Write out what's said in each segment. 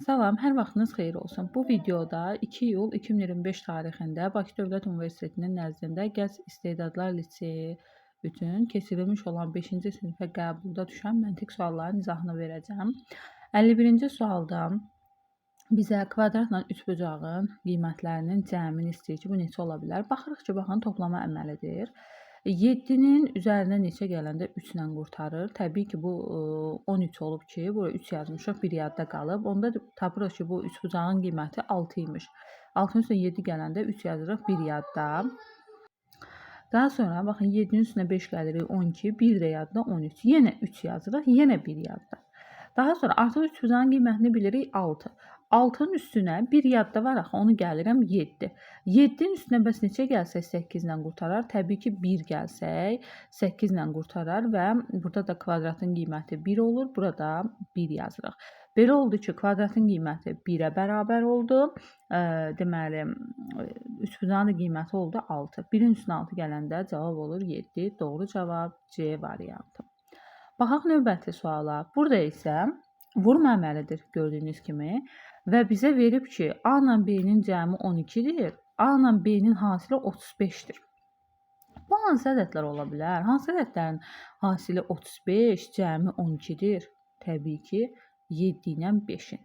Salam, hər vaxtınız xeyir olsun. Bu videoda 2 iyul 2025 tarixində Bakı Dövlət Universitetinin nəzdində Gənc İstedadlar Liseyi üçün keçirilmiş olan 5-ci sinifə qəbulda düşən məntiq sualların izahını verəcəm. 51-ci sualda bizə kvadratla üçbucağın qiymətlərinin cəmini istəyir ki, bu neçə ola bilər? Baxırıq ki, baxın, toplama əməlidir. 7-nin üzərinə neçə gələndə 3 ilə qurtarır. Təbii ki, bu 13 olub ki, bura 3 yazmışıq, bir yadda qalıb. Onda tapırıq ki, bu üçbucağın qiyməti 6 imiş. 6-nın üstünə 7 gələndə 3 yazırıq, bir yadda. Daha sonra baxın 7-nin üstünə 5 gəlirik 12, 1 də yadda 13. Yenə 3 yazırıq, yenə 1 yadda. Daha sonra artıq üçbucağın qiymətini bilirik 6. 6-nın üstünə bir yadda var axı, onu gəlirəm 7. 7-nin üstünə bəs neçə gəlsək 8 ilə qurtarar? Təbii ki, 1 gəlsək 8 ilə qurtarar və burada da kvadratın qiyməti 1 olur, burada 1 yazırıq. Belə oldu ki, kvadratın qiyməti 1-ə bərabər oldu. Deməli, üçbucağın da qiyməti oldu 6. 1-in üstünə 6 gələndə cavab olur 7. Doğru cavab C variantı. Baxaq növbəti suala. Burada isə vurma əməlidir gördüyünüz kimi və bizə verib ki, A ilə B-nin cəmi 12-dir, A ilə B-nin hasili 35-dir. Bu hansı ədədlər ola bilər? Hansı ədədlərin hasili 35, cəmi 12-dir? Təbii ki, 7 ilə 5-in.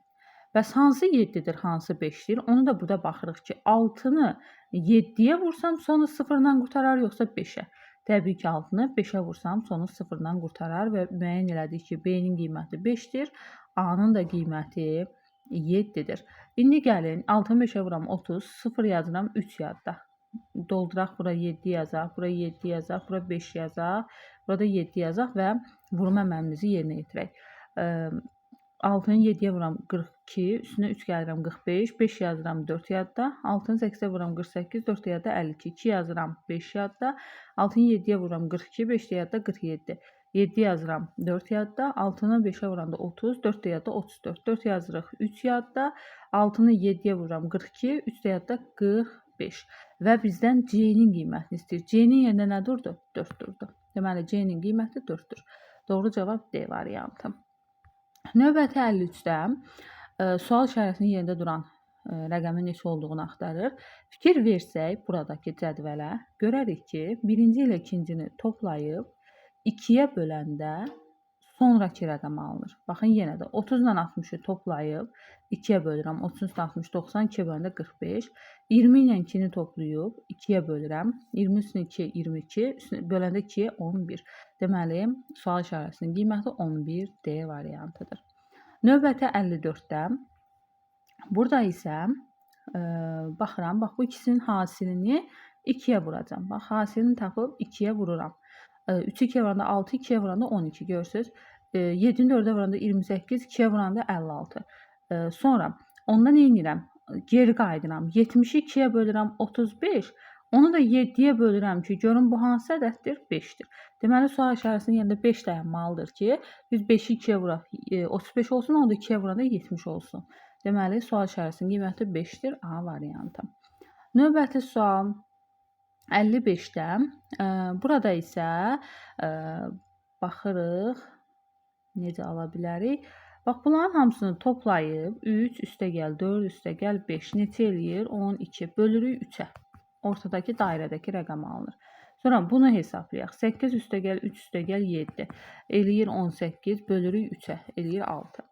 Bəs hansı 7-dir, hansı 5-dir? Onu da burada baxırıq ki, 6-nı 7-yə vursam sonu 0-dan qurtarar, yoxsa 5-ə? Təbii ki, 6-nı 5-ə vursam sonu 0-dan qurtarar və müəyyən elədik ki, B-nin qiyməti 5-dir, A-nın da qiyməti 7-dir. İndi gəlin, 6-nı 5-ə vuram 30, 0 yazıram 3 yadda. Dolduraq, bura 7 yazaq, bura 7 yazaq, bura 5 yazaq, burada 7 yazaq və vurma əməlimizi yerinə yetirək. 6-nı 7-yə vuram 42, üstünə 3 gəlirəm 45, 5 yazıram 4 yadda, 6-nı 8-ə vuram 48, 4 yadda 52, 2 yazıram 5 yadda, 6-nı 7-yə vuram 42, 5 yadda 47, 7 yazıram 4 yadda, 6-nı 5-ə vuranda 30, 4 yadda 34, 4 yazırıq 3 yadda, 6-nı 7-yə vuram 42, 3 yadda 45 və bizdən C-nin qiymətini istəyir. C-nin yerində nə durdu? 4 durdu. Deməli, C-nin qiyməti 4-dür. Doğru cavab D variantı. Növbəti 53-də sual işarəsinin yerində duran rəqəmin neçə olduğunu axtarır. Fikir versək buradakı cədvələ, görərik ki, birinci ilə ikincini toplayıb 2-yə böləndə sonraki rəqəm alınır. Baxın, yenə də 30 ilə 60-ı toplayıb 2-yə bölürəm. 30 üstə 60, 90, 2-yə böləndə 45. 20 ilə 2-ni toplayıb 2-yə bölürəm. 20 üstünə 2, 22, böləndə 2-yə 11. Deməli, sual işarəsinin qiyməti 11 D variantıdır. Növbəti 54-də burada isə baxıram, bax bu ikisinin hasilini 2-yə vuracam. Bax, hasilini tapıb 2-yə vururam. 3-ü 2-yə vuranda 6, 2-yə vuranda 12 görürsünüz. 7-ni 4-ə vuranda 28, 2-yə vuranda 56. Sonra ondan nə edirəm? Geri qayıdıram. 70-i 2-yə bölürəm 35. Onu da 7-yə bölürəm ki, görün bu hansı ədəddir? 5-dir. Deməli, sual işarəsinin yerində 5 dayanmalıdır ki, biz 5-i 2-yə vuraq 35 olsun, onu da 2-yə vuranda 70 olsun. Deməli, sual işarəsinin qiyməti 5-dir. A variantı. Növbəti sual 55-də. Burada isə baxırıq, necə ala bilərik? Bax, bunların hamısını toplayıb 3 üstəgəl 4 üstəgəl 5 neçə eləyir? 12. Bölürük 3-ə. Ortadakı dairədəki rəqəm alınır. Sonra bunu hesablayaq. 8 üstəgəl 3 üstəgəl 7 eləyir 18. Bölürük 3-ə eləyir 6.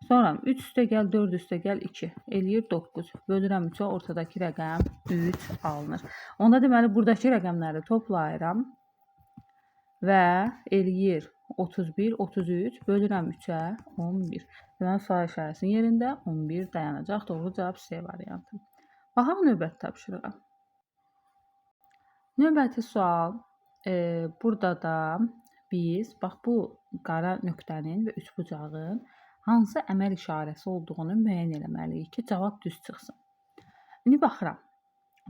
Sonra 3 üstəgəl 4 üstəgəl 2 eləyir 9. Bölürəm 3-ə, ortadakı rəqəm 3 alınır. Onda deməli, buradakı rəqəmləri toplayıram və eləyir 31, 33, bölürəm 3-ə 11. Deməli, sual işarəsinin yerində 11 dayanacaq. Doğru cavab C variantı. Baxaq növbəti tapşırığa. Növbəti sual, burada da biz, bax bu qara nöqtənin və üçbucağın hansı əməl işarəsi olduğunu müəyyən eləməliyik ki, cavab düz çıxsın. İndi baxıram.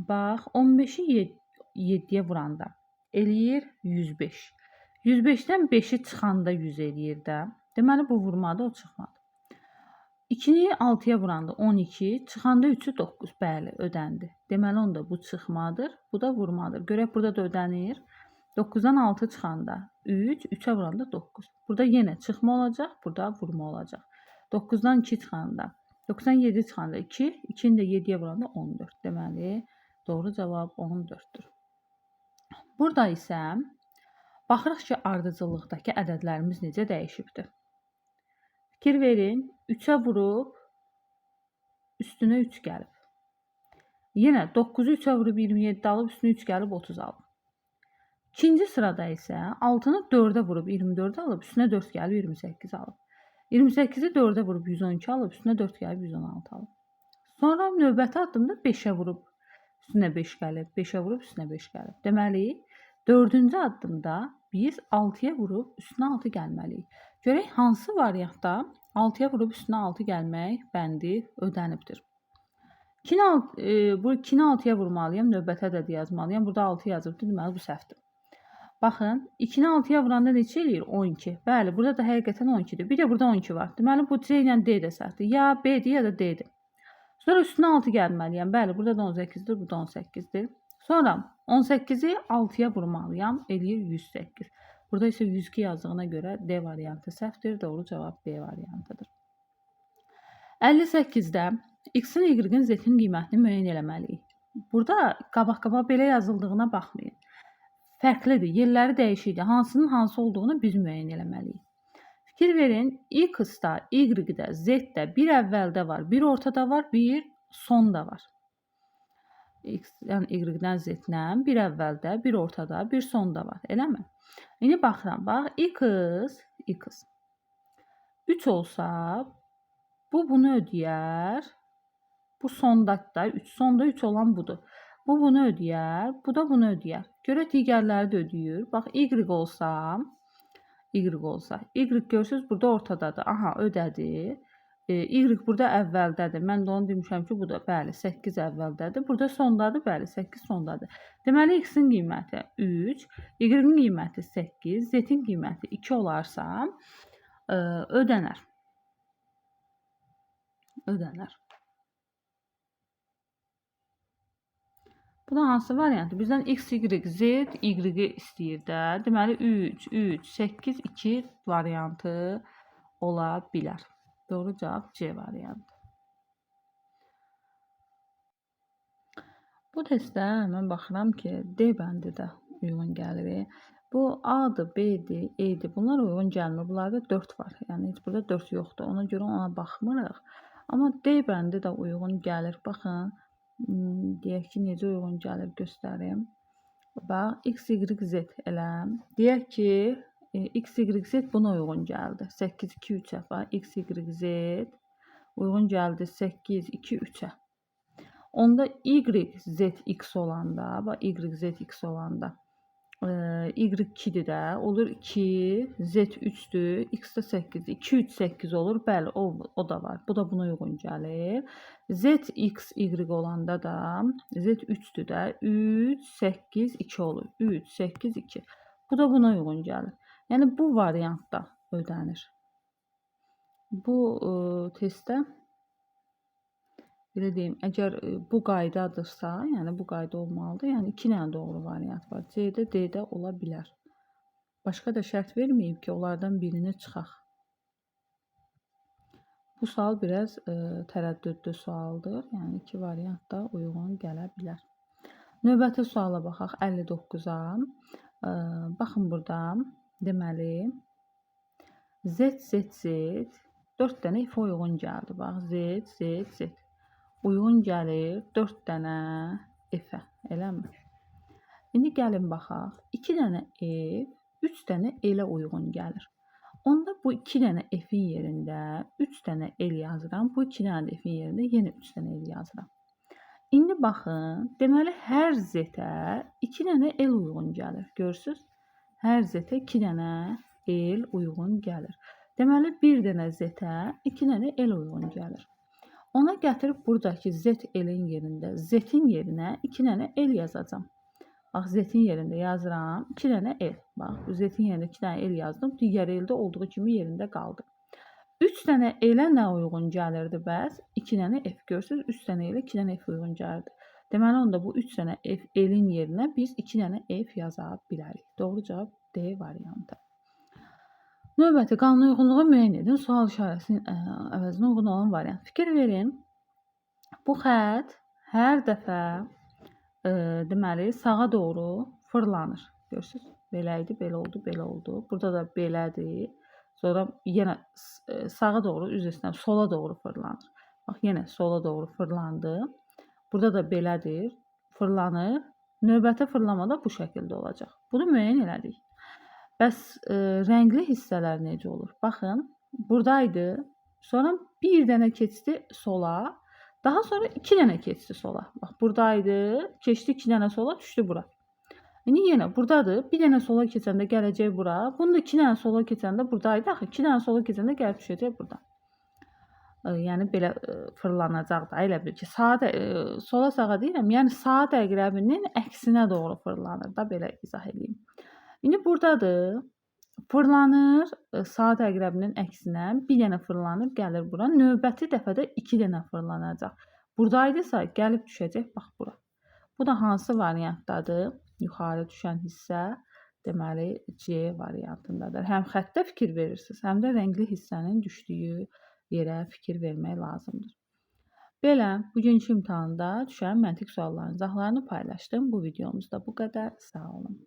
Bax, 15-i 7-yə vuranda eləyir 105. 105-dən 5-i çıxanda 100 eləyir də. Deməli, bu vurmadı, o çıxmadı. 2-ni 6-ya vuranda 12, çıxanda 3-ü 9. Bəli, ödəndi. Deməli, onda bu çıxmadır, bu da vurmadır. Görək, burada da ödənir. 9-dan 6 çıxanda 3, 3-ə vuranda 9. Burada yenə çıxma olacaq, burada vurma olacaq. 9-dan 2 çıxanda 97 çıxanda 2, 2-ni də 7-yə vuranda 14. Deməli, doğru cavab 14-dür. Burada isə baxırıq ki, ardıcıllıqdakı ədədlərimiz necə dəyişibdir. Fikir verin, 3-ə vurub üstünə 3 gəlib. Yenə 9-u 3-ə vurub 27 alıb, üstünə 3 gəlib 30 alıb. İkinci sırada isə 6-nı 4-ə vurub 24 alıb, üstünə 4 gəlib 28 alıb. 28-i 4-ə vurub 112 alıb, üstünə 4 gəlib 116 alıb. Sonra növbəti addımda 5-ə vurub üstünə 5 gəlib, 5-ə vurub üstünə 5 gəlib. Deməli, 4-cü addımda biz 6-ya vurub üstünə 6 gəlməliyik. Görək hansı variantda 6-ya vurub üstünə 6 gəlmək bəndi ödənibdir. Bu 2-ni 6-ya vurmalıyam, növbəti ədədi yazmalıyam. Burada 6 yazıbdır, deməli bu səhvdir. Baxın, 2-ni 6-ya vuranda neçə eləyir? 12. Bəli, burada da həqiqətən 12-dir. Bir də burada 12 var. Deməli, bu C ilə D də səhvdir. Ya B-dir, ya da D-dir. Sonra üstünə 6 gəlməliyəm. Bəli, burada da 18-dir, burada 18-dir. Sonra 18-i 6-ya vurmalıyam, eləyir 108. Burada isə 102 yazdığına görə D variantı səhvdir. Doğru cavab B variantıdır. 58-də X-in, Y-in, Z-in qiymətini müəyyən eləməliyik. Burada qabaq-qabaq belə yazıldığına baxmayın. Fərqlidir, yerləri dəyişikdir. Hansının hansı olduğunu biz müəyyən eləməliyik. Fikir verin, X-da, Y-də, Z-də bir əvvəldə var, bir ortada var, bir sonda var. X-dən, Y-dən, Z-dən bir əvvəldə, bir ortada, bir sonda var. Eləmi? İndi baxıram, bax, X. 3 olsa, bu bunu ödəyər. Bu sondakda, sonda 3 olan budur. Bu bunu ödəyər, bu da bunu ödəyər. Görək digərləri də ödəyir. Bax, Y olsa, Y görürsünüz, burada ortadadır. Aha, ödədi. Y burada əvvəldədir. Mən də onu demişəm ki, bu da, bəli, 8 əvvəldədir. Burada sondadır, bəli, 8 sondadır. Deməli, X-in qiyməti 3, Y-in qiyməti 8, Z-in qiyməti 2 olarsa, ödənər. Bu da hansı variantı? Bizdən X, Y, Z, Y-i istəyir də. Deməli, 3, 8, 2 variantı ola bilər. Doğru cavab C variantı. Bu testdə mən baxıram ki, D bəndi də uyğun gəlir. Bu A-dır, B-dir, E-dir. Bunlar uyğun gəlmir. Bunlarda 4 var. Yəni, heç burada 4 yoxdur. Ona görə ona baxmırıq. Amma D bəndi də uyğun gəlir. Baxın. Deyək ki, necə uyğun gəlir göstərim. Bax, X, Y, Z eləm. Deyək ki, X, Y, Z buna uyğun gəldi. 8, 2, 3-ə. Bax, X, Y, Z uyğun gəldi 8, 2, 3-ə. Onda Y, Z, X olanda, bax, Y, Z, X olanda Y 2-dir də, olur 2, Z 3-dür, X də 8-dir. 2, 3, 8 olur. Bəli, o da var. Bu da buna uyğun gəlir. Z, X, Y olanda da Z 3-dür də, 3, 8, 2 olur. 3, 8, 2. Bu da buna uyğun gəlir. Yəni, bu variantda ödənir. Bu testdə belə deyim, əgər bu qaydadırsa, yəni bu qayda olmalıdır. Yəni 2 dənə doğru variant var. C-də, D-də ola bilər. Başqa da şərt verməyib ki, onlardan birini çıxaq. Bu sual biraz tərəddüdlü sualdır. Yəni 2 variant da uyğun gələ bilər. Növbəti suala baxaq 59-a. Baxın burada, deməli Z 4 dənə F uyğun gəldi. Bax, Z. Uyğun gəlir 4 dənə F-ə, eləmi? İndi gəlin baxaq. 2 dənə F, 3 dənə L-ə uyğun gəlir. Onda bu 2 dənə F-in yerində 3 dənə L yazıram. Bu 2 dənə F-in yerində yenə 3 dənə L yazıram. İndi baxın, deməli hər Z-ə 2 dənə L uyğun gəlir. Görürsünüz? Hər Z-ə 2 dənə L uyğun gəlir. Deməli, bir dənə Z-ə 2 dənə L uyğun gəlir. Ona gətirib buradakı Z-L-in yerində, Z-in yerinə 2 dənə L yazacağım. Bax, Z-in yerində yazıram 2 dənə L. Bax, Z-in yerində 2 dənə L yazdım. Digər L-də olduğu kimi yerində qaldı. 3 dənə L-ə nə uyğun gəlirdi bəs? 2 dənə F. Görürsünüz, 3 dənə L-ə 2 dənə F uyğun gəlirdi. Deməli, onda bu 3 dənə L-in yerinə biz 2 dənə F yaza bilərik. Doğru cavab D variantı. Növbəti qanuna uyğunluğu müəyyən edin. Sual işarəsinin əvəzinə uyğun olan variant. Fikir verin. Bu xətt hər dəfə deməli sağa doğru fırlanır. Görürsüz? Belə idi, belə oldu, belə oldu. Burada da belədir. Sonra yenə sağa doğru, üzr istəyirəm, sola doğru fırlanır. Bax, yenə sola doğru fırlandı. Burada da belədir, fırlanır. Növbəti fırlama da bu şəkildə olacaq. Bunu müəyyən elədik. Bəs rəngli hissələr necə olur? Baxın, buradaydı. Sonra bir dənə keçdi sola. Daha sonra 2 dənə keçdi sola. Bax, buradaydı. Keçdi 2 dənə sola, düşdü bura. İndi yenə burdadır. Bir dənə sola keçəndə gələcək bura. Bunu da 2 dənə sola keçəndə buradaydı. Axı 2 dənə sola keçəndə gəlib düşəcək burada. Yəni belə fırlanacaq da. Elə bil ki, sola sağa deyirəm. Yəni saat əqrəbinin əksinə doğru fırlanır da, belə izah edeyim. İndi burdadır. Fırlanır saat əqrəbinin əksinə. Bir dənə fırlanır, gəlir bura. Növbəti dəfədə 2 dənə fırlanacaq. Buradaydısa gəlib düşəcək bax bura. Bu da hansı variantdadır? Yuxarı düşən hissə deməli C variantındadır. Həm xəttə fikir verirsiniz, həm də rəngli hissənin düşdüyü yerə fikir vermək lazımdır. Belə, bugünkü imtahanda düşən məntiq sualların izahlarını paylaşdım. Bu videomuzda bu qədər. Sağ olun.